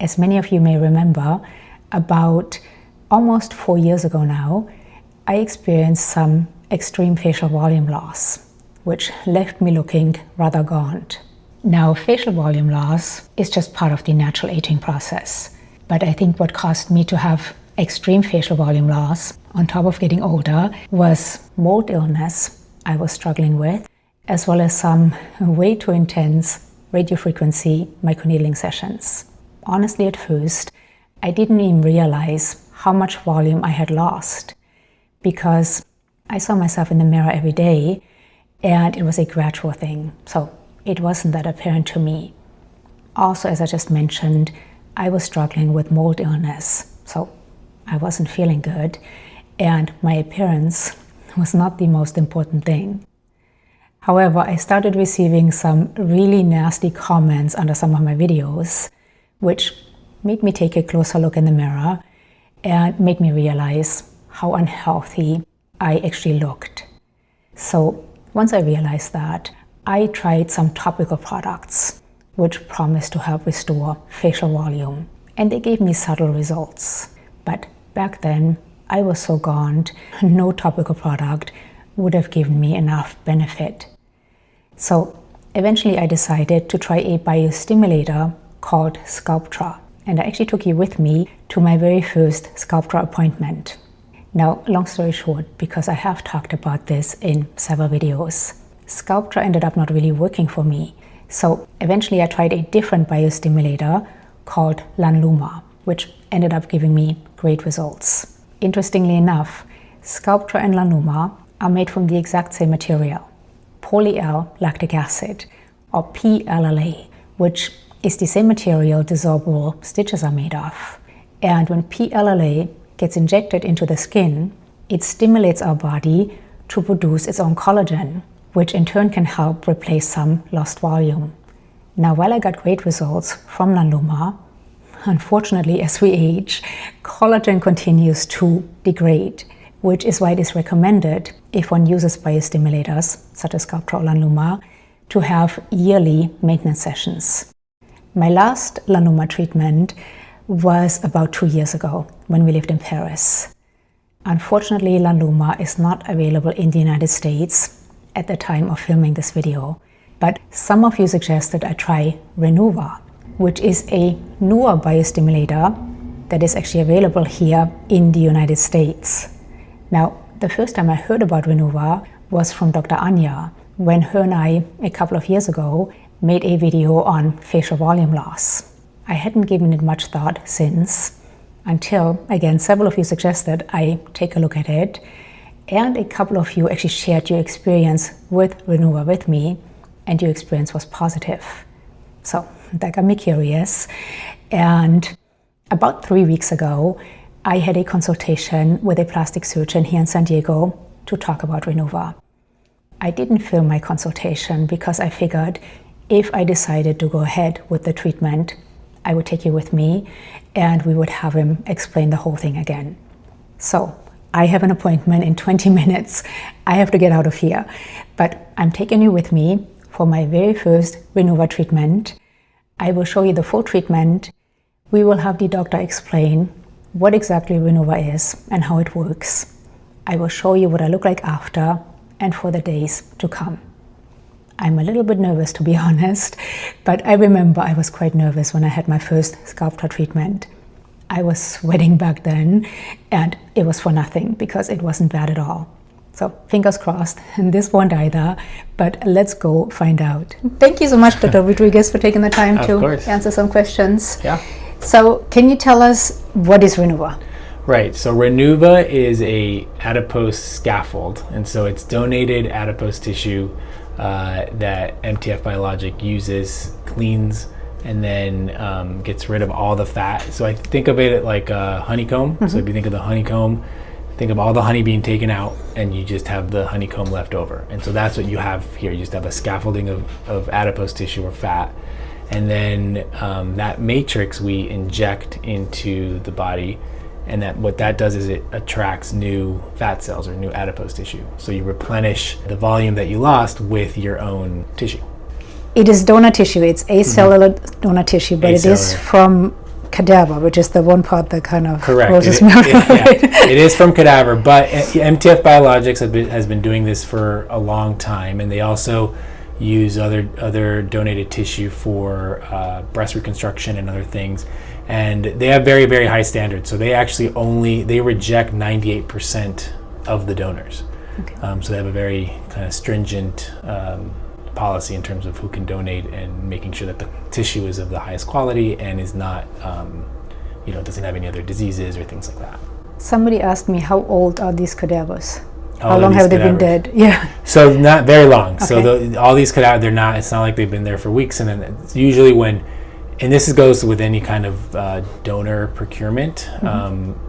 As many of you may remember, about almost 4 years ago now, I experienced some extreme facial volume loss, which left me looking rather gaunt. Now, facial volume loss is just part of the natural aging process, but I think what caused me to have extreme facial volume loss on top of getting older was mold illness I was struggling with, as well as some way too intense radiofrequency microneedling sessions. Honestly, at first, I didn't even realize how much volume I had lost, because I saw myself in the mirror every day and it was a gradual thing, so it wasn't that apparent to me. Also, as I just mentioned, I was struggling with mold illness, so I wasn't feeling good, and my appearance was not the most important thing. However, I started receiving some really nasty comments under some of my videos, which made me take a closer look in the mirror and made me realize how unhealthy I actually looked. So once I realized that, I tried some topical products which promised to help restore facial volume, and they gave me subtle results. But back then, I was so gaunt, no topical product would have given me enough benefit. So eventually I decided to try a biostimulator called Sculptra, and I actually took you with me to my very first Sculptra appointment. Now, long story short, because I have talked about this in several videos, Sculptra ended up not really working for me. So eventually I tried a different biostimulator called Lanluma, which ended up giving me great results. Interestingly enough, Sculptra and Lanluma are made from the exact same material, poly-L-lactic acid, or PLLA, which is the same material dissolvable stitches are made of. And when PLLA gets injected into the skin, it stimulates our body to produce its own collagen, which in turn can help replace some lost volume. Now, while I got great results from Lanluma, unfortunately, as we age, collagen continues to degrade, which is why it is recommended, if one uses biostimulators, such as Sculptra or Lanluma, to have yearly maintenance sessions. My last Lanluma treatment was about 2 years ago, when we lived in Paris. Unfortunately, Lanluma is not available in the United States at the time of filming this video, but some of you suggested I try Renuva, which is a newer biostimulator that is actually available here in the United States. Now, the first time I heard about Renuva was from Dr. Anya, when her and I, a couple of years ago, made a video on facial volume loss. I hadn't given it much thought since, until, again, several of you suggested I take a look at it, and a couple of you actually shared your experience with Renuva with me, and your experience was positive. So that got me curious, and about 3 weeks ago, I had a consultation with a plastic surgeon here in San Diego to talk about Renuva. I didn't film my consultation because I figured if I decided to go ahead with the treatment, I would take you with me and we would have him explain the whole thing again. So I have an appointment in 20 minutes. I have to get out of here, but I'm taking you with me for my very first Renuva treatment. I will show you the full treatment. We will have the doctor explain what exactly Renuva is and how it works. I will show you what I look like after and for the days to come. I'm a little bit nervous, to be honest, but I remember I was quite nervous when I had my first Sculptra treatment. I was sweating back then, and it was for nothing because it wasn't bad at all. So fingers crossed, and this won't either, but let's go find out. Thank you so much, Dr. Rodriguez, for taking the time to answer some questions. Yeah. So can you tell us what is Renuva? Right, so Renuva is a adipose scaffold, and so it's donated adipose tissue that MTF Biologic uses, cleans, and then gets rid of all the fat. So I think of it like a honeycomb. Mm-hmm. So if you think of the honeycomb, think of all the honey being taken out and you just have the honeycomb left over. And so that's what you have here. You just have a scaffolding of adipose tissue or fat. And then that matrix we inject into the body, and that what that does is it attracts new fat cells or new adipose tissue. So you replenish the volume that you lost with your own tissue. It is donor tissue. It's acellular donor tissue, but it is from cadaver, which is the one part that kind of Correct. grosses me out. It is from cadaver, but MTF Biologics has been doing this for a long time, and they also use other donated tissue for breast reconstruction and other things, and they have very, very high standards. So they actually they reject 98% of the donors. Okay. So they have a very kind of stringent policy in terms of who can donate and making sure that the tissue is of the highest quality and is not, doesn't have any other diseases or things like that. Somebody asked me, how old are these cadavers? How All long these have they been cadavers. dead? Yeah. So not very long. Okay. So all these cadavers, it's not like they've been there for weeks. And then it's usually and this goes with any kind of donor procurement.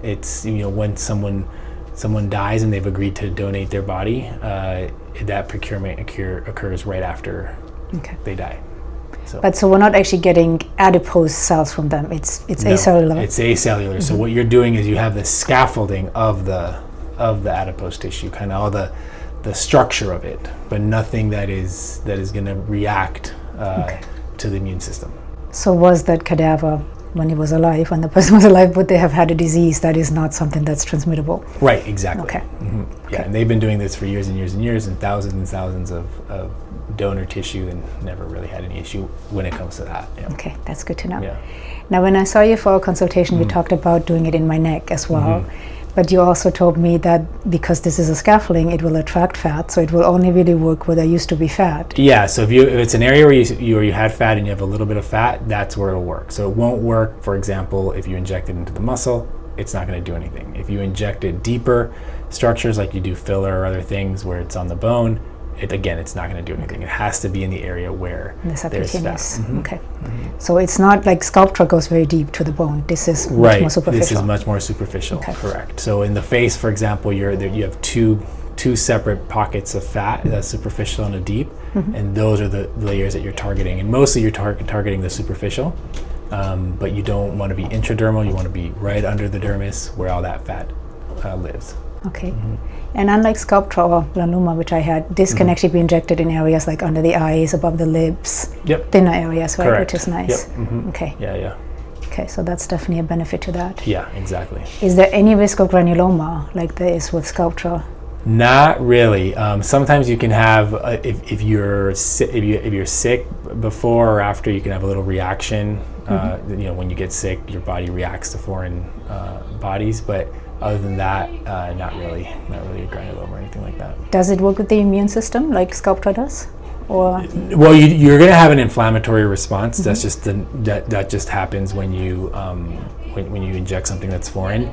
It's, when someone dies and they've agreed to donate their body, that procurement occurs right after they die. So we're not actually getting adipose cells from them. It's acellular. It's acellular. So what you're doing is you have the scaffolding of the adipose tissue, kind of all the structure of it, but nothing that is going to react to the immune system. So was that cadaver, when he was alive, when the person was alive, would they have had a disease that is not something that's transmittable? Right, exactly. Okay. Mm-hmm. Yeah, Okay. and they've been doing this for years and years and years, and thousands of donor tissue, and never really had any issue when it comes to that. Yeah. Okay, that's good to know. Yeah. Now, when I saw you for our consultation, we talked about doing it in my neck as well. But you also told me that because this is a scaffolding, it will attract fat, so it will only really work where there used to be fat. Yeah, so if it's an area where you had fat and you have a little bit of fat, that's where it'll work. So it won't work, for example, if you inject it into the muscle, it's not going to do anything. If you inject it deeper structures, like you do filler or other things where it's on the bone, it's not going to do anything. It has to be in the area where there's subcutaneous. fat. Okay. So it's not like sculptra goes very deep to the bone. This is much more superficial. This is much more superficial. Okay. Correct. So in the face, for example, you have two separate pockets of fat, that's superficial and a deep, and those are the layers that you're targeting. And mostly you're targeting the superficial, but you don't want to be intradermal. You want to be right under the dermis where all that fat lives. Okay. And unlike sculptra or Renuva, which I had, this can actually be injected in areas like under the eyes, above the lips, thinner areas, right? Correct. Which is nice. Yep. Okay. Yeah. Okay, so that's definitely a benefit to that. Yeah, exactly. Is there any risk of granuloma like there is with sculptra? Not really. Sometimes you can have, if you're sick before or after, you can have a little reaction. When you get sick, your body reacts to foreign bodies, but other than that, not really a granuloma or anything like that. Does it work with the immune system like sculptra does? Or well, you're going to have an inflammatory response. That's just that just happens when you when you inject something that's foreign,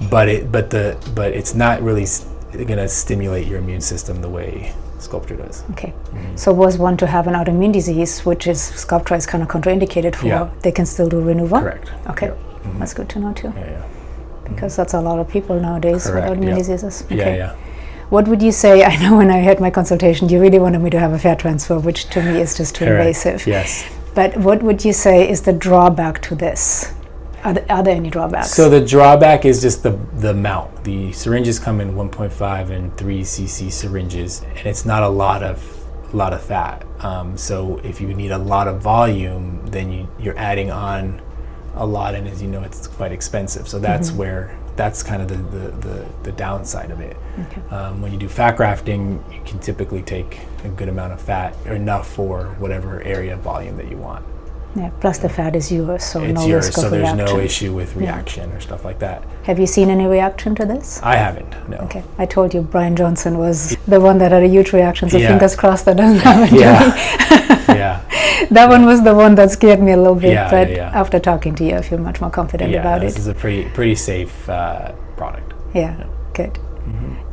but it's not really going to stimulate your immune system the way sculptra does. Okay. So was one to have an autoimmune disease, which is sculptra is kind of contraindicated for, they can still do Renuva? Correct. Okay. Yep. That's good to know too. Yeah. Because that's a lot of people nowadays with autoimmune diseases. Okay. Yeah. What would you say? I know when I had my consultation, you really wanted me to have a fat transfer, which to me is just too invasive. Yes. But what would you say is the drawback to this? Are there any drawbacks? So the drawback is just the amount. The syringes come in 1.5 and 3 cc syringes, and it's not a lot of fat. So if you need a lot of volume, then you're adding on a lot, and as you know, it's quite expensive. So that's kind of the downside of it. Okay. When you do fat grafting, you can typically take a good amount of fat, or enough for whatever area of volume that you want. Yeah, plus the fat is yours, so It's no yours, risk of so there's reaction. no issue with reaction or stuff like that. Have you seen any reaction to this? I haven't, no. Okay, I told you Brian Johnson was the one that had a huge reaction, so Yeah. fingers crossed that doesn't happen to me. Yeah. That one was the one that scared me a little bit, Yeah, but yeah. after talking to you, I feel much more confident about this it. is a pretty safe product. Yeah, good.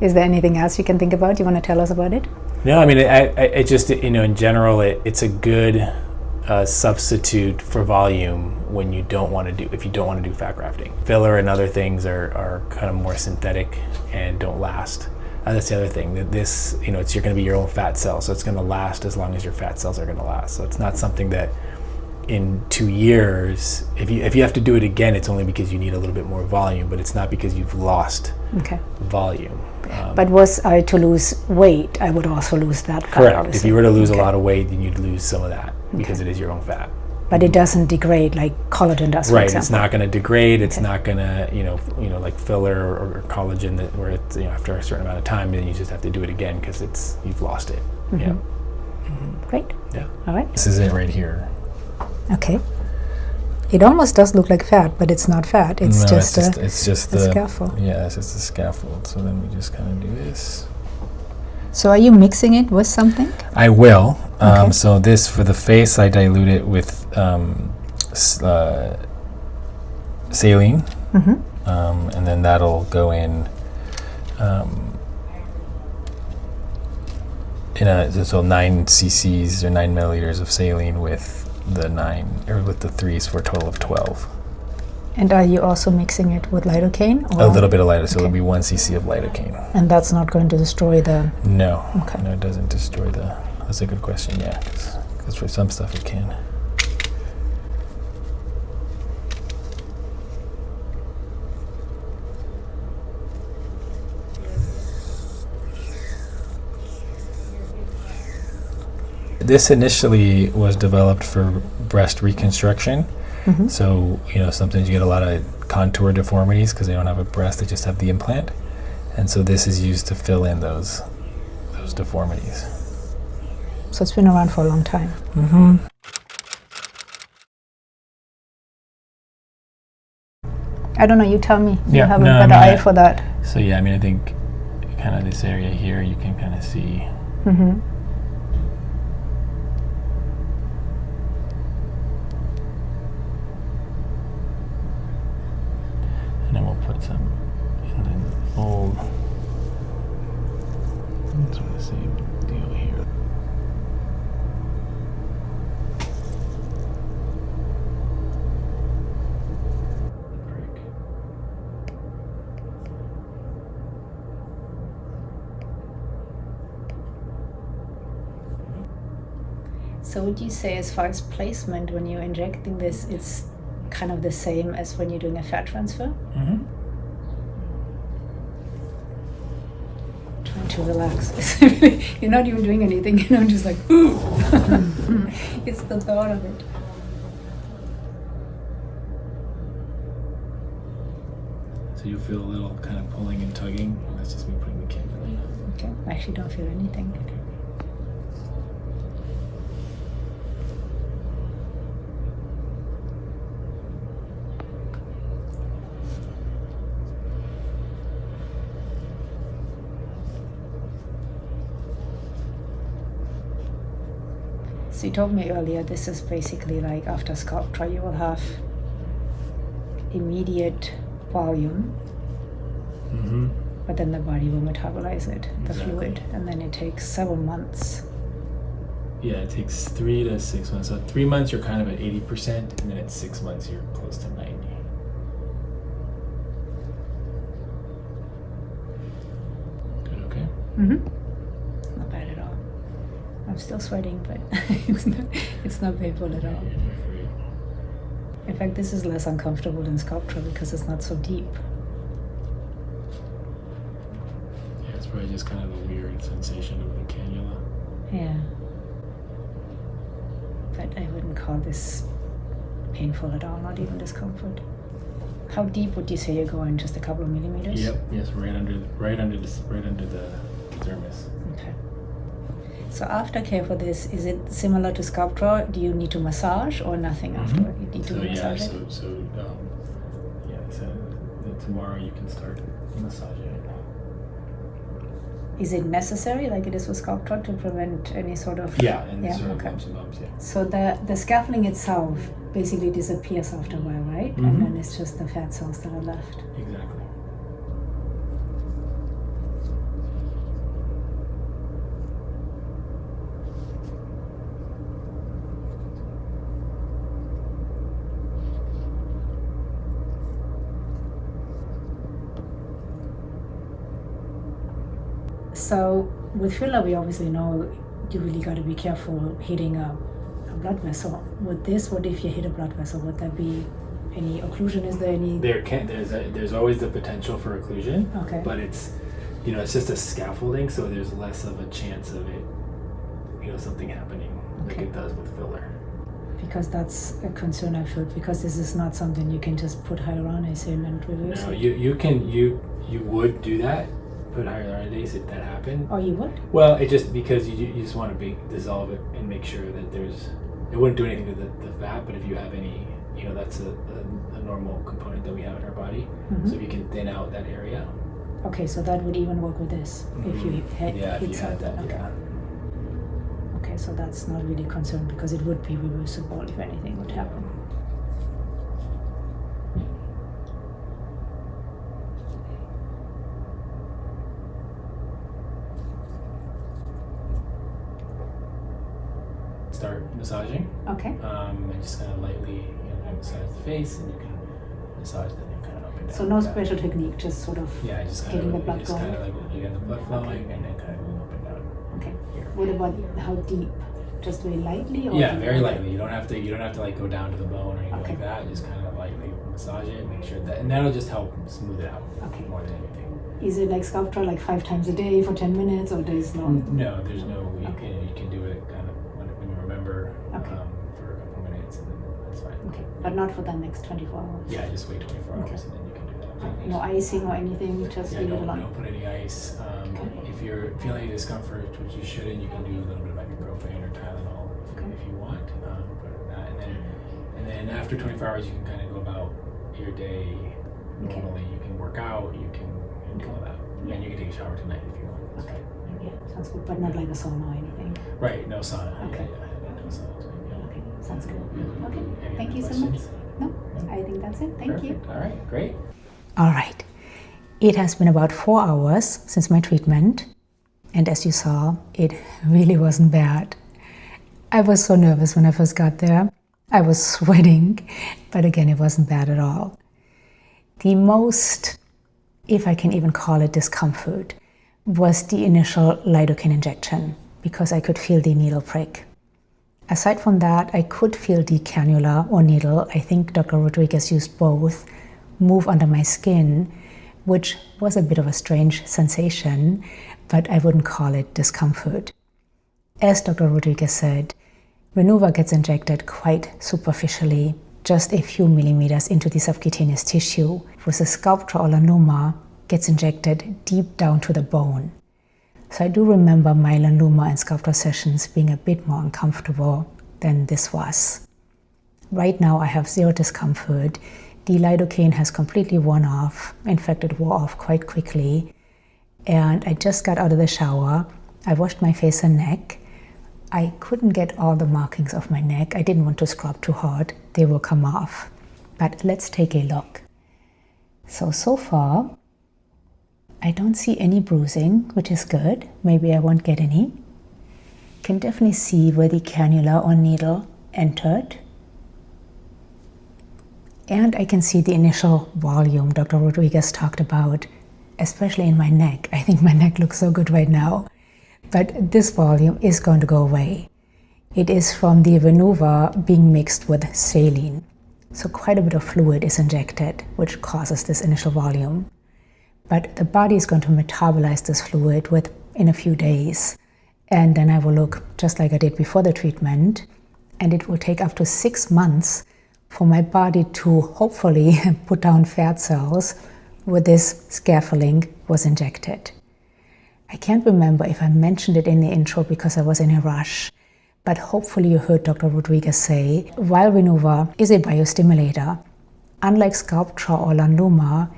Is there anything else you can think about? You want to tell us about it? No, I mean, it just, in general, it's a good substitute for volume when you don't want to do fat grafting. Filler and other things are kind of more synthetic and don't last. That's the other thing. That this, it's you're going to be your own fat cell, so it's going to last as long as your fat cells are going to last. So it's not something that in 2 years, if you have to do it again, it's only because you need a little bit more volume, but it's not because you've lost volume. But was I to lose weight, I would also lose that fat. Correct. Obviously. If you were to lose a lot of weight, then you'd lose some of that because it is your own fat. But it doesn't degrade like collagen does, for Right, example. it's not going to degrade. It's Okay. not going to, like filler or collagen that where it's, after a certain amount of time, then you just have to do it again because you've lost it. Yeah. Great. Yeah. All right. This is it right here. Okay. It almost does look like fat, but it's not fat. It's No, just it's just a the scaffold. Yeah, it's just a scaffold. So then we just kind of do this. So are you mixing it with something? I will. Okay. So this for the face, I dilute it with saline, and then that'll go in. So 9 cc's or 9 milliliters of saline with the 3s for a total of 12. And are you also mixing it with lidocaine? Or? A little bit of lidocaine, so Okay. it'll be 1 cc of lidocaine. And that's not going to destroy the... No, Okay. no, it doesn't destroy the. That's a good question. Yeah, because for some stuff it can. This initially was developed for breast reconstruction. So, sometimes you get a lot of contour deformities because they don't have a breast, they just have the implant. And so this is used to fill in those deformities. So it's been around for a long time. I don't know, you tell me. You have a better eye for that. So yeah, I think kind of this area here, you can kind of see. And then we'll put some in the fold. It's the same deal here. So would you say as far as placement, when you're injecting this, it's kind of the same as when you're doing a fat transfer? Trying to relax. You're not even doing anything, I'm just like, ooh. It's the thought of it. So you'll feel a little kind of pulling and tugging. That's just me putting the camera in. Okay, I actually don't feel anything. Okay. So you told me earlier, this is basically like after sculptra, you will have immediate volume, but then the body will metabolize it, the Exactly. fluid, and then it takes several months. Yeah, it takes 3 to 6 months. So 3 months you're kind of at 80%, and then at 6 months you're close to 90. Good, okay? Not bad at all. I'm still sweating, but it's not painful at all. In fact, this is less uncomfortable than sculptra because it's not so deep. Yeah, it's probably just kind of a weird sensation of the cannula. Yeah. But I wouldn't call this painful at all, not even discomfort. How deep would you say you're going? Just a couple of millimeters? Yep. Yes, right under the dermis. Okay. So aftercare for this, is it similar to sculptra? Do you need to massage or nothing afterward? You need to massage it? So tomorrow you can start massaging it. Is it necessary, like it is with sculptra, to prevent any sort of... Yeah, and Yeah, sort of okay. lumps and bumps, yeah. So the scaffolding itself basically disappears after a while, right? And then it's just the fat cells that are left. Exactly. So with filler, we obviously know you really got to be careful hitting a blood vessel. With this, what if you hit a blood vessel? Would there be any occlusion? Is there any... There's always the potential for occlusion, Okay. but it's it's just a scaffolding, so there's less of a chance of it, something happening like Okay. it does with filler. because that's a concern I've heard, because this is not something you can just put hyaluronidase in and reverse No, it. you would do that, put hyaluronidase if that happened. Oh, you would? Well, it just because you just want to dissolve it and make sure that it wouldn't do anything to the fat, but if you have any, that's a normal component that we have in our body. So if you can thin out that area. Okay, so that would even work with this if you hit if you had something. that, Okay. yeah. Okay, so that's not really concerned because it would be reversible if anything would happen. Start massaging. Okay. And just kind of lightly, massage the face, and you can massage the neck kind of up and down. So no special technique, just sort of just kind getting of the blood going. kind of like you get the blood flowing, and then kind of going up and down. Okay. Here. What about how deep? Just very lightly? Or Very lightly. You don't have to like go down to the bone or anything Okay. like that. Just kind of lightly massage it, and make sure that, and that'll just help smooth it out. Okay. More than anything. Is it like sculptra, like 5 times a day for 10 minutes, or there's no? No, there's no. You Okay. can do it kind of when you remember Okay. for a couple minutes, and then that's fine. Okay, but not for the next 24 hours? Yeah, just wait 24 Okay. hours, and then you can do that. No icing or anything, just leave it alone? Don't put any ice. If you're feeling any discomfort, which you shouldn't, you can do a little bit of ibuprofen or Tylenol if you want. But that, and then after 24 hours, you can kind of go about your day normally. You can work out, you can do all that, and you can take a shower tonight if you want. Okay. Yeah, sounds good, but not like a sauna or anything? Right, no sauna. Okay. No sauna. Okay, sounds good. Okay, Any thank other you so much. questions? No, I think that's it. Thank you. Perfect. All right, great. All right. It has been about 4 hours since my treatment, and as you saw, it really wasn't bad. I was so nervous when I first got there. I was sweating, but again, it wasn't bad at all. The most, if I can even call it discomfort, was the initial lidocaine injection, because I could feel the needle prick. Aside from that, I could feel the cannula or needle, I think Dr. Rodriguez used both, move under my skin, which was a bit of a strange sensation, but I wouldn't call it discomfort. As Dr. Rodriguez said, Renuva gets injected quite superficially, just a few millimeters into the subcutaneous tissue, versus Sculptra or Lanuma gets injected deep down to the bone. So I do remember my Lanuma and Sculptra sessions being a bit more uncomfortable than this was. Right now I have zero discomfort. The lidocaine has completely worn off. In fact, it wore off quite quickly. And I just got out of the shower. I washed my face and neck. I couldn't get all the markings off my neck. I didn't want to scrub too hard. They will come off. But let's take a look. So far, I don't see any bruising, which is good. Maybe I won't get any. Can definitely see where the cannula or needle entered. And I can see the initial volume Dr. Rodriguez talked about, especially in my neck. I think my neck looks so good right now. But this volume is going to go away. It is from the Renuva being mixed with saline. So quite a bit of fluid is injected, which causes this initial volume. But the body is going to metabolize this fluid within a few days. And then I will look just like I did before the treatment. And it will take up to 6 months for my body to hopefully put down fat cells where this scaffolding was injected. I can't remember if I mentioned it in the intro because I was in a rush, but hopefully you heard Dr. Rodriguez say, while Renuva is a biostimulator, unlike Sculptra or Lanuma,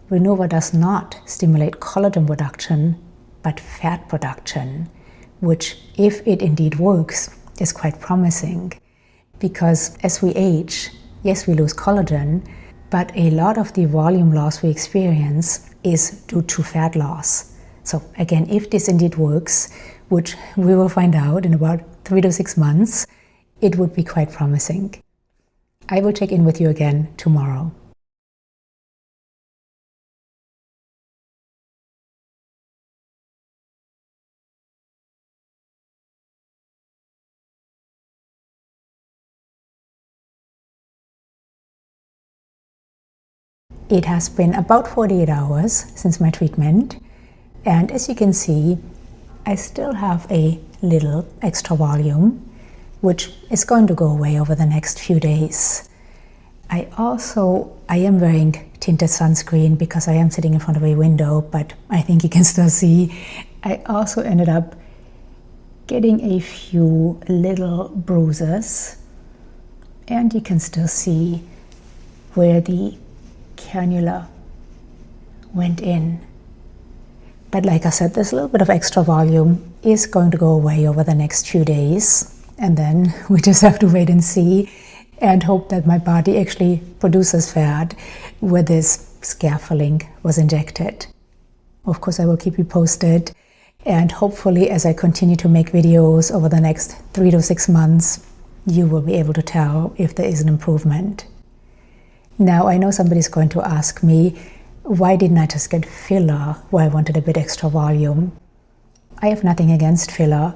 Renuva does not stimulate collagen production, but fat production, which, if it indeed works, is quite promising. Because as we age, yes, we lose collagen, but a lot of the volume loss we experience is due to fat loss. So again, if this indeed works, which we will find out in about 3 to 6 months, it would be quite promising. I will check in with you again tomorrow. It has been about 48 hours since my treatment, and as you can see, I still have a little extra volume, which is going to go away over the next few days. I am wearing tinted sunscreen because I am sitting in front of a window, but I think you can still see. I also ended up getting a few little bruises, and you can still see where the cannula went in. But like I said, this little bit of extra volume is going to go away over the next few days, and then we just have to wait and see and hope that my body actually produces fat where this scaffolding was injected. Of course, I will keep you posted, and hopefully as I continue to make videos over the next 3 to 6 months, you will be able to tell if there is an improvement. Now, I know somebody's going to ask me, why didn't I just get filler where I wanted a bit extra volume? I have nothing against filler,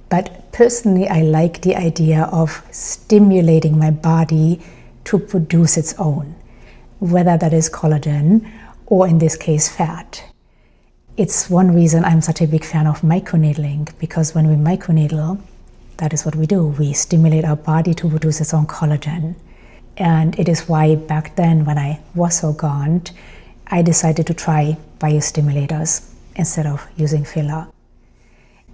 but personally I like the idea of stimulating my body to produce its own, whether that is collagen or in this case fat. It's one reason I'm such a big fan of microneedling, because when we microneedle, that is what we do. We stimulate our body to produce its own collagen. And it is why back then when I was so gaunt, I decided to try biostimulators instead of using filler.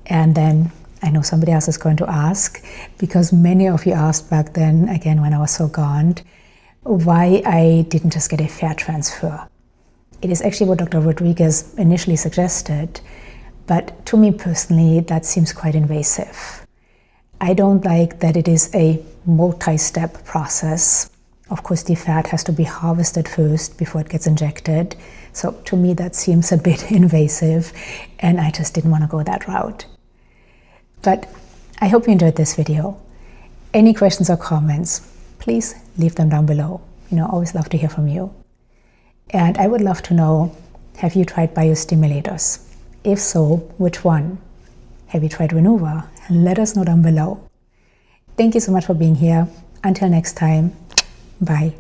And then I know somebody else is going to ask, because many of you asked back then, again when I was so gaunt, why I didn't just get a fat transfer. It is actually what Dr. Rodriguez initially suggested, but to me personally that seems quite invasive. I don't like that it is a multi-step process. Of course, the fat has to be harvested first before it gets injected. So to me that seems a bit invasive, and I just didn't want to go that route. But I hope you enjoyed this video. Any questions or comments, please leave them down below. Always love to hear from you. And I would love to know, have you tried biostimulators? If so, which one? Have you tried Renuva? Let us know down below. Thank you so much for being here. Until next time, bye.